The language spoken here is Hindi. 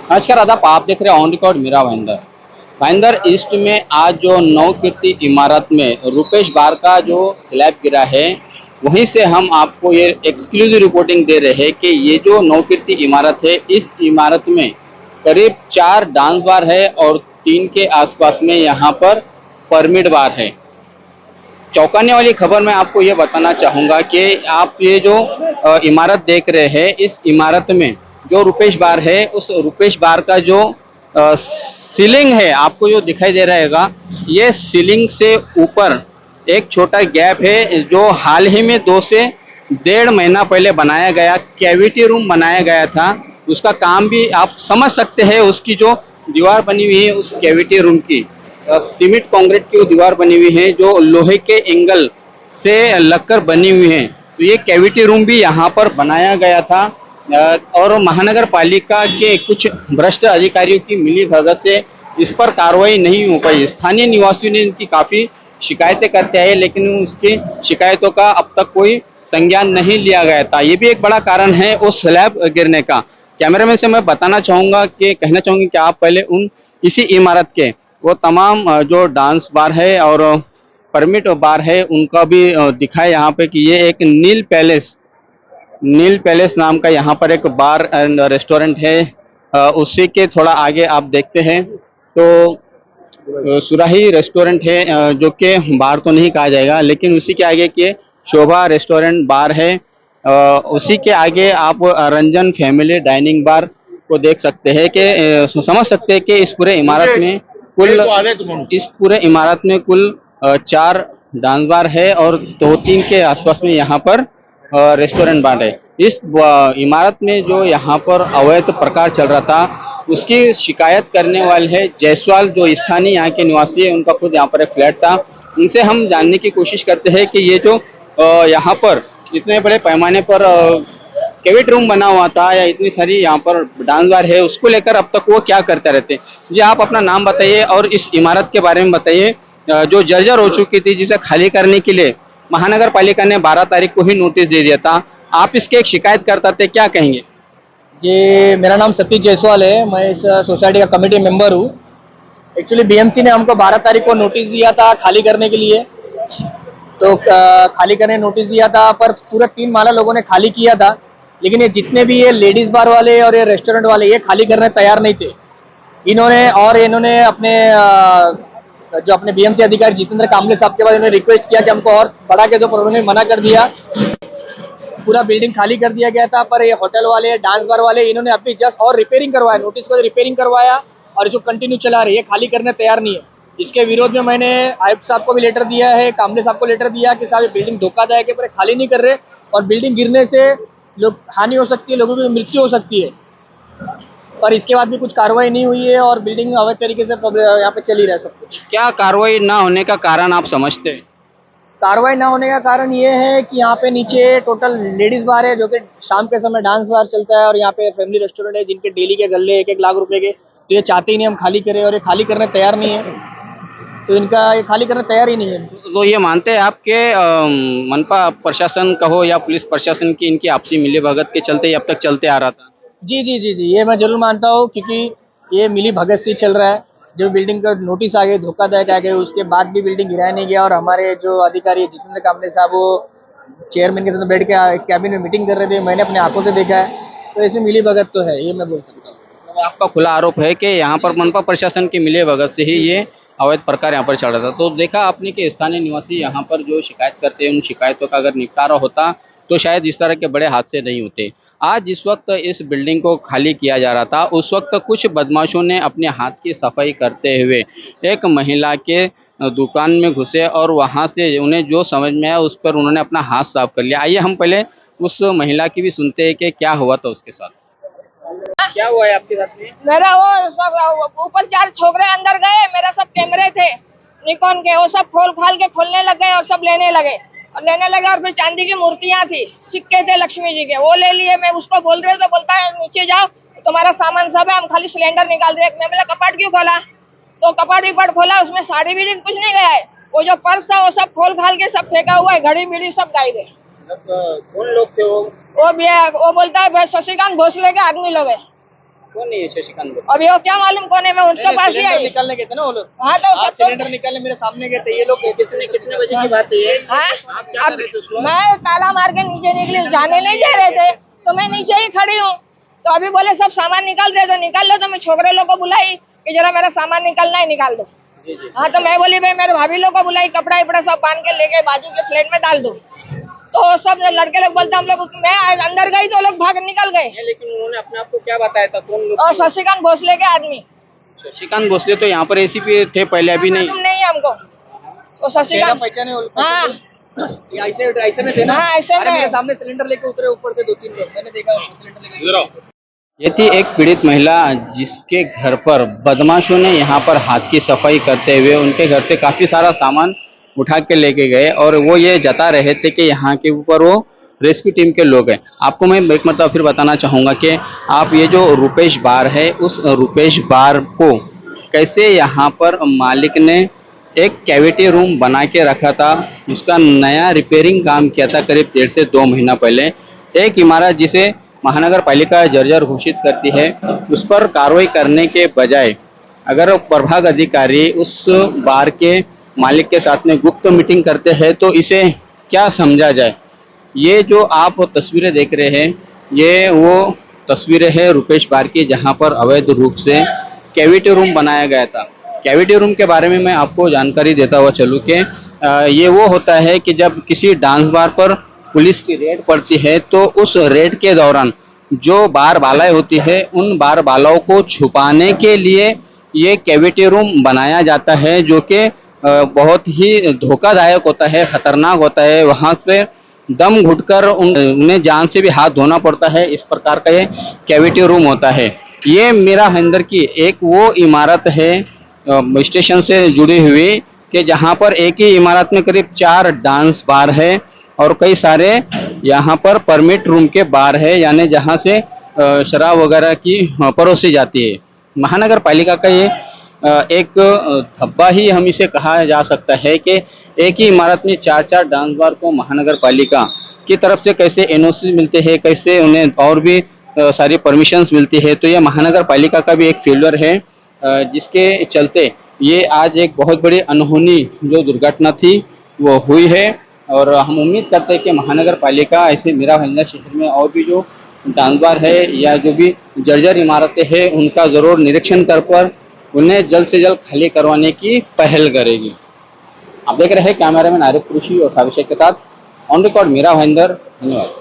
नमस्कार आदाब, आप देख रहे हैं on record Mira Bhayandar. Bhayandar east में आज जो नवकीर्ति इमारत में रुपेश बार का जो स्लैब गिरा है, वहीं से हम आपको ये एक्सक्लूसिव रिपोर्टिंग दे रहे हैं कि ये जो नवकीर्ति इमारत है, इस इमारत में करीब 4 डांस बार है और 3 के आसपास में यहाँ पर परमिट बार है। चौंकाने वाली खबर मैं आपको ये बताना चाहूँगा कि आप ये जो इमारत देख रहे हैं, इस इमारत में जो रुपेश बार है, उस रुपेश बार का जो सीलिंग है, आपको जो दिखाई दे रहेगा, ये सीलिंग से ऊपर एक छोटा गैप है जो हाल ही में 2 से 1.5 महीना पहले बनाया गया कैविटी रूम बनाया गया था। उसका काम भी आप समझ सकते हैं, उसकी जो दीवार बनी हुई है उस कैविटी रूम की सीमेंट कंक्रीट की दीवार बनी हुई है जो लोहे के एंगल से लगकर बनी हुई है। तो ये कैविटी रूम भी यहाँ पर बनाया गया था और महानगर पालिका के कुछ भ्रष्ट अधिकारियों की मिलीभगत से इस पर कार्रवाई नहीं हो पाई। स्थानीय निवासियों ने इनकी काफी शिकायतें करते आए, लेकिन उसकी शिकायतों का अब तक कोई संज्ञान नहीं लिया गया था। ये भी एक बड़ा कारण है उस स्लैब गिरने का। कैमरामैन से मैं बताना चाहूंगा कि कहना चाहूंगी कि आप पहले उन इसी इमारत के वो तमाम जो डांस बार है और परमिट बार है उनका भी दिखाए यहाँ पे कि ये एक नील पैलेस नाम का यहाँ पर एक बार एंड रेस्टोरेंट है। उसी के थोड़ा आगे आप देखते हैं तो सुराही रेस्टोरेंट है, जो कि बार तो नहीं कहा जाएगा, लेकिन उसी के आगे के शोभा रेस्टोरेंट बार है। उसी के आगे आप रंजन फैमिली डाइनिंग बार को देख सकते हैं कि समझ सकते हैं कि इस पूरे इमारत में कुल 4 डांस बार है और 2-3 के आसपास में यहाँ पर रेस्टोरेंट बार है। इस इमारत में जो यहाँ पर अवैध प्रकार चल रहा था, उसकी शिकायत करने वाले है जायसवाल, जो स्थानीय यहाँ के निवासी है। उनका खुद यहाँ पर एक फ्लैट था। उनसे हम जानने की कोशिश करते हैं कि ये जो यहाँ पर इतने बड़े पैमाने पर कैविट रूम बना हुआ था या इतनी सारी यहाँ पर डांस बार है, उसको लेकर अब तक वो क्या करते रहते हैं। जी, आप अपना नाम बताइए और इस इमारत के बारे में बताइए जो जर्जर हो चुकी थी, जिसे खाली करने के लिए महानगर पालिका ने 12 तारीख को ही नोटिस दे दिया था। आप इसके एक शिकायत करता थे, क्या कहेंगे? जी, मेरा नाम सतीश जायसवाल है। मैं इस सोसाइटी का कमेटी मेंबर हूँ। एक्चुअली बीएमसी ने हमको 12 तारीख को नोटिस दिया था खाली करने के लिए। तो खाली करने नोटिस दिया था, पर पूरा 3 माला लोगों ने खाली किया था। लेकिन ये जितने भी ये लेडीज बार वाले और ये रेस्टोरेंट वाले ये खाली करने तैयार नहीं थे। इन्होंने अपने जो अपने बीएमसी अधिकारी जितेंद्र कामले साहब के बाद इन्होंने रिक्वेस्ट किया कि हमको और बढ़ा के दो, पर उन्होंने मना कर दिया। पूरा बिल्डिंग खाली कर दिया गया था। पर ये होटल वाले, डांस बार वाले, इन्होंने अभी जस्ट और रिपेयरिंग करवाया, नोटिस को रिपेयरिंग करवाया और जो कंटिन्यू चला रही है, खाली करने तैयार नहीं है। इसके विरोध में मैंने आयुक्त साहब को भी लेटर दिया है, कामले साहब को लेटर दिया कि साहब ये बिल्डिंग धोखादायक है, पर खाली नहीं कर रहे और बिल्डिंग गिरने से लोग हानि हो सकती है, लोगों की मृत्यु हो सकती है। पर इसके बाद भी कुछ कार्रवाई नहीं हुई है और बिल्डिंग अवैध तरीके से यहाँ पे चल ही रहा है सब कुछ। क्या कार्रवाई ना होने का कारण आप समझते हैं? कार्रवाई ना होने का कारण ये है कि यहाँ पे नीचे टोटल लेडीज बार है, जो कि शाम के समय डांस बार चलता है, और यहाँ पे फैमिली रेस्टोरेंट है जिनके डेली के गल्ले 1-1 लाख रुपए के। तो ये चाहते ही नहीं हम खाली करें और ये खाली करने तैयार नहीं है। तो इनका ये खाली करने तैयार ही नहीं है। तो ये मानते हैं आपके मनपा प्रशासन कहो या पुलिस प्रशासन की इनकी आपसी मिलीभगत के चलते ही अब तक चलते आ रहा था? जी जी जी जी, ये मैं जरूर मानता हूँ, क्योंकि ये मिली भगत से चल रहा है। जब बिल्डिंग का नोटिस आ गया, धोखादायक आ गया, उसके बाद भी बिल्डिंग गिराया नहीं गया। और हमारे जो अधिकारी जितेंद्र कामले साहब, वो चेयरमैन के साथ बैठ के कैबिन में मीटिंग कर रहे थे, मैंने अपने आंखों से देखा है। तो इसमें मिली भगत तो है, ये मैं बोल सकता हूँ। तो आपका खुला आरोप है कि यहाँ पर मनपा प्रशासन की मिलीभगत से ही ये अवैध प्रकार यहाँ पर चल रहा था। तो देखा आपने कि स्थानीय निवासी यहाँ पर जो शिकायत करते हैं, उन शिकायतों का अगर निपटारा होता तो शायद इस तरह के बड़े हादसे नहीं होते। आज जिस वक्त इस बिल्डिंग को खाली किया जा रहा था, उस वक्त कुछ बदमाशों ने अपने हाथ की सफाई करते हुए एक महिला के दुकान में घुसे और वहां से उन्हें जो समझ में आया उस पर उन्होंने अपना हाथ साफ कर लिया। आइए हम पहले उस महिला की भी सुनते हैं कि क्या हुआ था उसके साथ। क्या हुआ है आपके साथ में? मेरा वो सब ऊपर 4 छोकरे अंदर गए, मेरा सब कैमरे थे निकॉन के, वो सब खोल खाल के खोलने लग गए और सब लेने लगे और फिर चांदी की मूर्तियां थी, सिक्के थे लक्ष्मी जी के, वो ले लिए। मैं उसको बोल रहे तो बोलता है नीचे जाओ, तुम्हारा सामान सब है, हम खाली सिलेंडर निकाल रहे। मैं बोला कपाट क्यों खोला? तो कपाट विपाट खोला, उसमें साड़ी बीड़ी कुछ नहीं गया है। वो जो पर्स था वो सब खोल खाल के सब फेंका हुआ है, घड़ी बीड़ी सब गायब है। कौन लोग थे वो? वो बोलता है शशिकांत भोसले के आदमी लोग है। कौन नहीं है शशिकांत बोस? अब ये क्या मालूम कौन है, मैं उनके पास ही सिलेंडर आई। निकालने गए थे ना वो लोग। हाँ तो आज सब तो सिलेंडर निकालने मेरे सामने गए थे ये लोग। कितने बजे की बात है ये? हाँ? आप क्या कर रहे थे उस वक्त? मैं ताला मार के नीचे निकली, जाने नहीं दे रहे थे तो मैं नीचे ही खड़ी हूँ। तो अभी बोले सब सामान निकाल रहे, तो निकाल लो। तो मैं छोकरे लोग को बुलाई कि जरा मेरा सामान निकालना है, निकाल दो। जी जी। हाँ तो मैं बोली भाई मेरे भाभी लोग को बुलाई, कपड़ा वपड़ा सब बांध के लेके बाजू के प्लेट में डाल दो। तो सब लड़के लोग बोलते हम लोग, मैं अंदर गई तो लोग भाग निकल गए। नहीं, लेकिन उन्होंने अपने आप को क्या बताया था? कौन लोग और थे? शशिकांत भोसले के आदमी। शशिकांत भोसले तो यहाँ पर एसीपी थे पहले, अभी नहीं। मालूम नहीं है हमको। तो चेहरा शशिकांत, पहचाने वो लोग। हाँ ये ऐसे में थे ना। हाँ, ऐसे अरे में। मेरे सामने सिलेंडर लेके उतरे ऊपर थे 2-3 लोग, मैंने देखा सिलेंडर लेके। ये थी एक पीड़ित महिला जिसके घर पर बदमाशों ने यहाँ पर हाथ की सफाई करते हुए उनके घर से काफी सारा सामान उठा के लेके गए, और वो ये जता रहे थे कि यहाँ के ऊपर वो रेस्क्यू टीम के लोग हैं। आपको मैं एक मतलब फिर बताना चाहूँगा कि आप ये जो रुपेश बार है, उस रुपेश बार को कैसे यहाँ पर मालिक ने एक कैविटी रूम बना के रखा था, उसका नया रिपेयरिंग काम किया था करीब 1.5 से 2 महीना पहले। एक इमारत जिसे महानगर पालिका जर्जर घोषित करती है, उस पर कार्रवाई करने के बजाय अगर प्रभाग अधिकारी उस बार के मालिक के साथ में गुप्त मीटिंग करते हैं तो इसे क्या समझा जाए। ये जो आप तस्वीरें देख रहे हैं, ये वो तस्वीरें हैं रुपेश बार की, जहां पर अवैध रूप से कैविटी रूम बनाया गया था। कैविटी रूम के बारे में मैं आपको जानकारी देता हुआ चलूँ कि ये वो होता है कि जब किसी डांस बार पर पुलिस की रेड पड़ती है तो उस रेड के दौरान जो बार बालाएं होती है, उन बार बालाओं को छुपाने के लिए ये कैविटी रूम बनाया जाता है, जो कि बहुत ही धोखादायक होता है, खतरनाक होता है। वहां पे दम घुटकर उन्हें जान से भी हाथ धोना पड़ता है। इस प्रकार का ये कैविटी रूम होता है। ये मीरा भाईंदर की एक वो इमारत है स्टेशन से जुड़ी हुई कि जहां पर एक ही इमारत में करीब 4 डांस बार है और कई सारे यहाँ पर परमिट रूम के बार है, यानी जहां से शराब वगैरह की परोसी जाती है। महानगर पालिका का ये एक धब्बा ही हम इसे कहा जा सकता है कि एक ही इमारत में 4 डांस बार को महानगर पालिका की तरफ से कैसे एनओसी मिलते हैं, कैसे उन्हें और भी सारी परमिशंस मिलती है। तो ये महानगर पालिका का भी एक फेलियर है, जिसके चलते ये आज एक बहुत बड़ी अनहोनी जो दुर्घटना थी वो हुई है। और हम उम्मीद करते हैं कि महानगर पालिका ऐसे मीरा भाईंदर शहर में और भी जो डांस बार है या जो भी जर्जर इमारतें हैं, उनका जरूर निरीक्षण कर उन्हें जल्द से जल्द खाली करवाने की पहल करेगी। आप देख रहे हैं कैमरामैन आरिफ कुरैशी और साविशेख के साथ ऑन रिकॉर्ड मीरा भाईंदर। धन्यवाद।